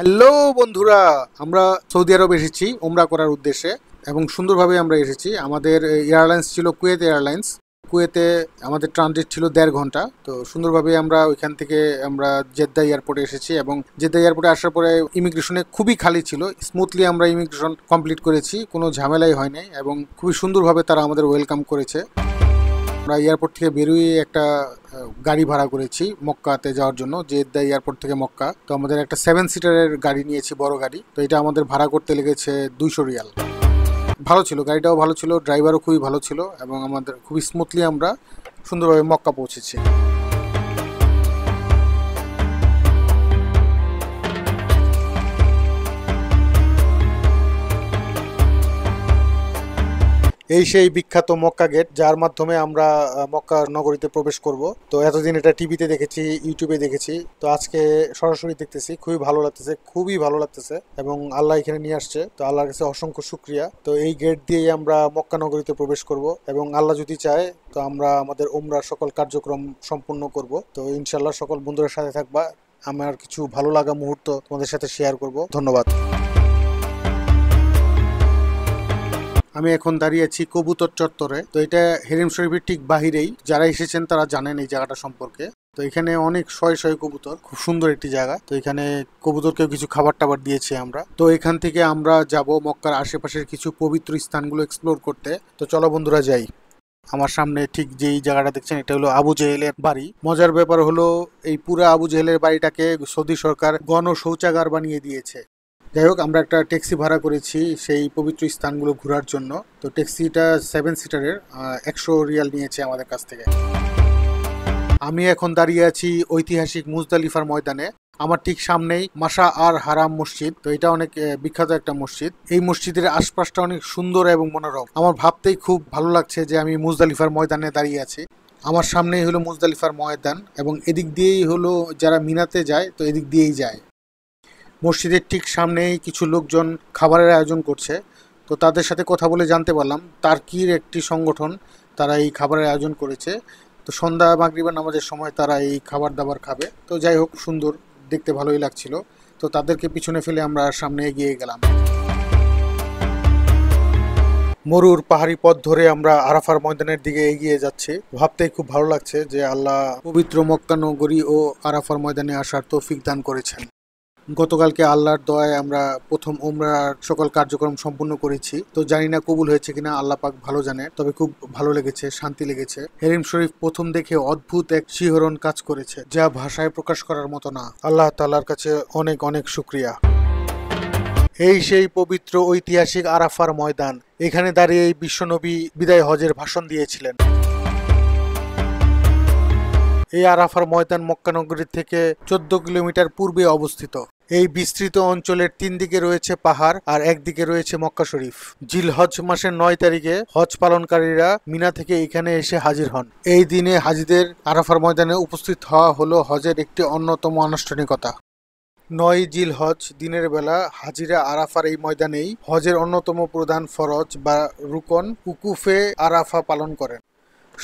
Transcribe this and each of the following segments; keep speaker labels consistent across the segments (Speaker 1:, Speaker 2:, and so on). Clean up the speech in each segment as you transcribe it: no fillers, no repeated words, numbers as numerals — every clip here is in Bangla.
Speaker 1: হ্যালো বন্ধুরা, আমরা সৌদি আরব এসেছি ওমরা করার উদ্দেশ্যে এবং সুন্দরভাবে আমরা এসেছি। আমাদের এয়ারলাইন্স ছিল কুয়েত এয়ারলাইন্স। কুয়েতে আমাদের ট্রানজিট ছিল 1.5 ঘন্টা। তো সুন্দরভাবে আমরা ওইখান থেকে আমরা জেদ্দা এয়ারপোর্টে এসেছি এবং জেদ্দা এয়ারপোর্টে আসার পরে ইমিগ্রেশনে খুবই খালি ছিল। স্মুথলি আমরা ইমিগ্রেশন কমপ্লিট করেছি, কোনো ঝামেলাই হয় নাই এবং খুবই সুন্দরভাবে তারা আমাদের ওয়েলকাম করেছে। আমরা এয়ারপোর্ট থেকে বেরোয় একটা গাড়ি ভাড়া করেছি মক্কাতে যাওয়ার জন্য, জেদ্দা এয়ারপোর্ট থেকে মক্কা। তো আমাদের একটা 7 সিটারের গাড়ি নিয়েছি, বড় গাড়ি। তো এটা আমাদের ভাড়া করতে লেগেছে 200 রিয়াল। ভালো ছিল, গাড়িটাও ভালো ছিল, ড্রাইভারও খুবই ভালো ছিল এবং আমাদের খুবই স্মুথলি আমরা সুন্দরভাবে মক্কা পৌঁছেছি। এই সেই বিখ্যাত মক্কা গেট, যার মাধ্যমে আমরা মক্কা নগরীতে প্রবেশ করব। তো এতদিন এটা টিভিতে দেখেছি, ইউটিউবে দেখেছি, তো আজকে সরাসরি দেখতেছি। খুবই ভালো লাগতেছে, খুবই ভালো লাগতেছে এবং আল্লাহ এখানে নিয়ে আসছে, তো আল্লাহর কাছে অসংখ্য শুকরিয়া। তো এই গেট দিয়েই আমরা মক্কা নগরীতে প্রবেশ করব এবং আল্লাহ যদি চায় তো আমরা আমাদের উমরার সকল কার্যক্রম সম্পূর্ণ করব। তো ইনশাল্লাহ সকল বন্ধুদের সাথে থাকবা, আমার কিছু ভালো লাগা মুহূর্ত তোমাদের সাথে শেয়ার করব। ধন্যবাদ। আমি এখন দাঁড়িয়ে আছি কবুতর চত্বরে। তো এটা হেরিম শরীফের ঠিক বাহিরেই, যারা এসেছেন তারা জানেন এই জায়গাটা সম্পর্কে। তো এখানে অনেক শয়ে শয়ে কবুতর, খুব সুন্দর একটি জায়গা। তো এখানে কবুতরকেও কিছু খাবার টাবার দিয়েছি আমরা। তো এখান থেকে আমরা যাব মক্কার আশেপাশের কিছু পবিত্র স্থানগুলো এক্সপ্লোর করতে। তো চলো বন্ধুরা যাই। আমার সামনে ঠিক যেই জায়গাটা দেখছেন এটা হলো আবু জেহেলের বাড়ি। মজার ব্যাপার হলো এই পুরো আবু জেহেলের বাড়িটাকে সৌদি সরকার গণ শৌচাগার বানিয়ে দিয়েছে। যাই হোক, আমরা একটা ট্যাক্সি ভাড়া করেছি সেই পবিত্র স্থানগুলো ঘোরার জন্য। তো ট্যাক্সিটা 7 সিটারের, 100 রিয়াল নিয়েছে আমাদের কাছ থেকে। আমি এখন দাঁড়িয়ে আছি ঐতিহাসিক মুজদালিফার ময়দানে। আমার ঠিক সামনেই মাশা আর হারাম মসজিদ। তো এটা অনেক বিখ্যাত একটা মসজিদ। এই মসজিদের আশপাশটা অনেক সুন্দর এবং মনোরম। আমার ভাবতেই খুব ভালো লাগছে যে আমি মুজদালিফার ময়দানে দাঁড়িয়ে আছি। আমার সামনেই হলো মুজদালিফার ময়দান এবং এদিক দিয়েই হলো যারা মিনাতে যায় তো এদিক দিয়েই যায়। মসজিদের ঠিক সামনেই কিছু লোকজন খাবারের আয়োজন করছে। তো তাদের সাথে কথা বলে জানতে পারলাম তার্কির একটি সংগঠন, তারা এই খাবারের আয়োজন করেছে। তো সন্ধ্যা মাগরিবের নামাজের সময় তারা এই খাবার দাবার খাবে। তো যাই হোক, সুন্দর, দেখতে ভালোই লাগছিল। তো তাদেরকে পিছনে ফেলে আমরা সামনে এগিয়ে গেলাম। মরুর পাহাড়ি পথ ধরে আমরা আরাফার ময়দানের দিকে এগিয়ে যাচ্ছি। ভাবতেই খুব ভালো লাগছে যে আল্লাহ পবিত্র মক্কা নগরী ও আরাফার ময়দানে আসার তৌফিক দান করেছেন। গতকালকে আল্লাহর দয়ায় আমরা প্রথম উমরার সকল কার্যক্রম সম্পূর্ণ করেছি। তো জানি না কবুল হয়েছে কিনা, আল্লাহ পাক ভালো জানে, তবে খুব ভালো লেগেছে, শান্তি লেগেছে। হেরিম শরীফ প্রথম দেখে অদ্ভুত এক শিহরণ কাজ করেছে, যা ভাষায় প্রকাশ করার মতো না। আল্লাহ তাআলার কাছে অনেক অনেক শুকরিয়া। এই সেই পবিত্র ঐতিহাসিক আরাফার ময়দান। এখানে দাঁড়িয়ে এই বিশ্বনবী বিদায় হজের ভাষণ দিয়েছিলেন। এই আরাফার ময়দান মক্কা নগরী থেকে 14 কিলোমিটার পূর্বে অবস্থিত। এই বিস্তৃত অঞ্চলের 3 দিকে রয়েছে পাহাড় আর একদিকে রয়েছে মক্কা শরীফ। জিলহজ মাসের 9 তারিখে হজ পালনকারীরা মিনা থেকে এখানে এসে হাজির হন। এই দিনে হাজিদের আরাফার ময়দানে উপস্থিত হওয়া হলো হজের একটি অন্যতম আনুষ্ঠানিকতা। 9 জিলহজ দিনের বেলা হাজিরা আরাফার এই ময়দানেই হজের অন্যতম প্রধান ফরজ বা রুকন উকুফে আরাফা পালন করেন।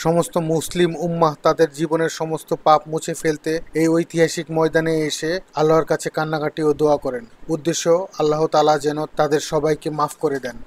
Speaker 1: সমস্ত মুসলিম উম্মাহ তাদের জীবনের সমস্ত পাপ মুছে ফেলতে এই ঐতিহাসিক ময়দানে এসে আল্লাহর কাছে কান্নাকাটি ও দোয়া করেন। উদ্দেশ্য আল্লাহ তাআলা যেন তাদের সবাইকে মাফ করে দেন।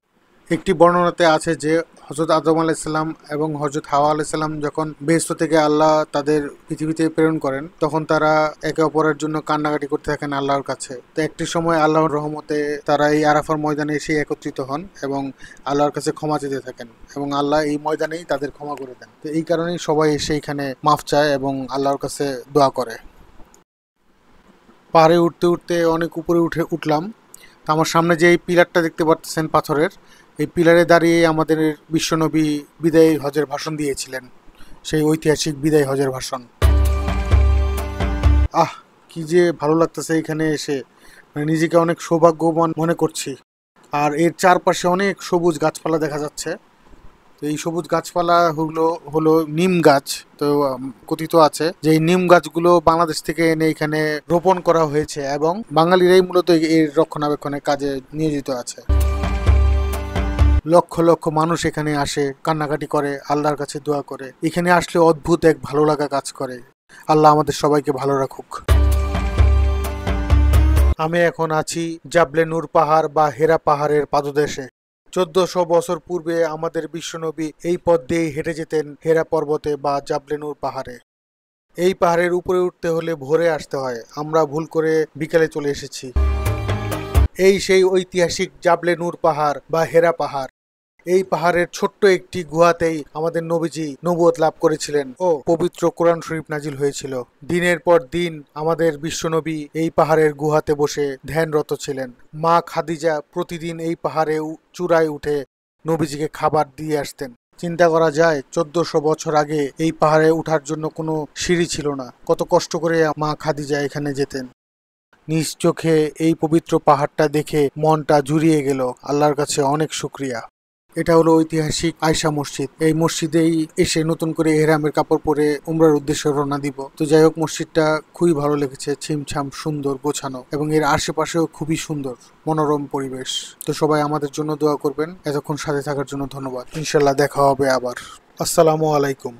Speaker 1: একটি বর্ণনাতে আছে যে হযরত আদম আলাইহিসসালাম এবং হযরত হাওয়া আলাইহিসসালাম যখন বেহেশত থেকে আল্লাহ তাদের পৃথিবীতে প্রেরণ করেন, তখন তারা একে অপরের জন্য কান্নাকাটি করতে থাকেন আল্লাহর কাছে। তো একটি সময় আল্লাহর রহমতে তারা এই আরাফার ময়দানে এসে একত্রিত হন এবং আল্লাহর কাছে ক্ষমা চেতে থাকেন এবং আল্লাহ এই ময়দানেই তাদের ক্ষমা করে দেন। তো এই কারণেই সবাই এসে এখানে মাফ চায় এবং আল্লাহর কাছে দোয়া করে। পাহাড়ে উঠতে উঠতে অনেক উপরে উঠলাম। তো আমার সামনে যে এই পিলারটা দেখতে পাচ্ছেন পাথরের, এই পিলারে দাঁড়িয়ে আমাদের বিশ্বনবী বিদায় হজের ভাষণ দিয়েছিলেন, সেই ঐতিহাসিক বিদায় হজের ভাষণ। কি যে ভালো লাগতেছে এখানে এসে, মানে নিজেকে অনেক সৌভাগ্যবান মনে করছি। আর এর চারপাশে অনেক সবুজ গাছপালা দেখা যাচ্ছে। তো এই সবুজ গাছপালা হলো নিম গাছ। তো কথিত আছে যে এই নিম গাছগুলো বাংলাদেশ থেকে এনে এখানে রোপণ করা হয়েছে এবং বাঙালিরাই মূলত এর রক্ষণাবেক্ষণের কাজে নিয়োজিত আছে। লক্ষ লক্ষ মানুষ এখানে আসে, কান্নাকাটি করে, আল্লাহর কাছে দোয়া করে। এখানে আসলে অদ্ভুত এক ভালো লাগা কাজ করে। আল্লাহ আমাদের সবাইকে ভালো রাখুক। আমি এখন আছি জাবলে নূর পাহাড় বা হেরা পাহাড়ের পাদদেশে। 1400 বছর পূর্বে আমাদের বিশ্বনবী এই পথ দিয়েই হেঁটে যেতেন হেরা পর্বতে বা জাবলে নূর পাহাড়ে। এই পাহাড়ের উপরে উঠতে হলে ভোরে আসতে হয়, আমরা ভুল করে বিকালে চলে এসেছি। এই সেই ঐতিহাসিক জাবলে নূর পাহাড় বা হেরা পাহাড়। এই পাহাড়ের ছোট্ট একটি গুহাতেই আমাদের নবীজি নবুয়ত লাভ করেছিলেন ও পবিত্র কোরআন শরীফ নাজিল হয়েছিল। দিনের পর দিন আমাদের বিশ্বনবী এই পাহাড়ের গুহাতে বসে ধ্যানরত ছিলেন। মা খাদিজা প্রতিদিন এই পাহাড়ে চূড়ায় উঠে নবীজিকে খাবার দিয়ে আসতেন। চিন্তা করা যায় 1400 বছর আগে এই পাহাড়ে ওঠার জন্য কোনো সিঁড়ি ছিল না। কত কষ্ট করে মা খাদিজা এখানে যেতেন। নিজ চোখে এই পবিত্র পাহাড়টা দেখে মনটা জুড়িয়ে গেল। আল্লাহর কাছে অনেক শুকরিয়া। এটা হলো ঐতিহাসিক আয়সা মসজিদ। এই মসজিদেই এসে নতুন করে এহরামের কাপড় পরে উমরার উদ্দেশ্যে রওনা দিব। তো যাই হোক, মসজিদটা খুবই ভালো লেগেছে, ছিমছাম সুন্দর গোছানো, এবং এর আশেপাশেও খুবই সুন্দর মনোরম পরিবেশ। তো সবাই আমাদের জন্য দোয়া করবেন। এতক্ষণ সাথে থাকার জন্য ধন্যবাদ। ইনশাল্লাহ দেখা হবে আবার। আসসালামু আলাইকুম।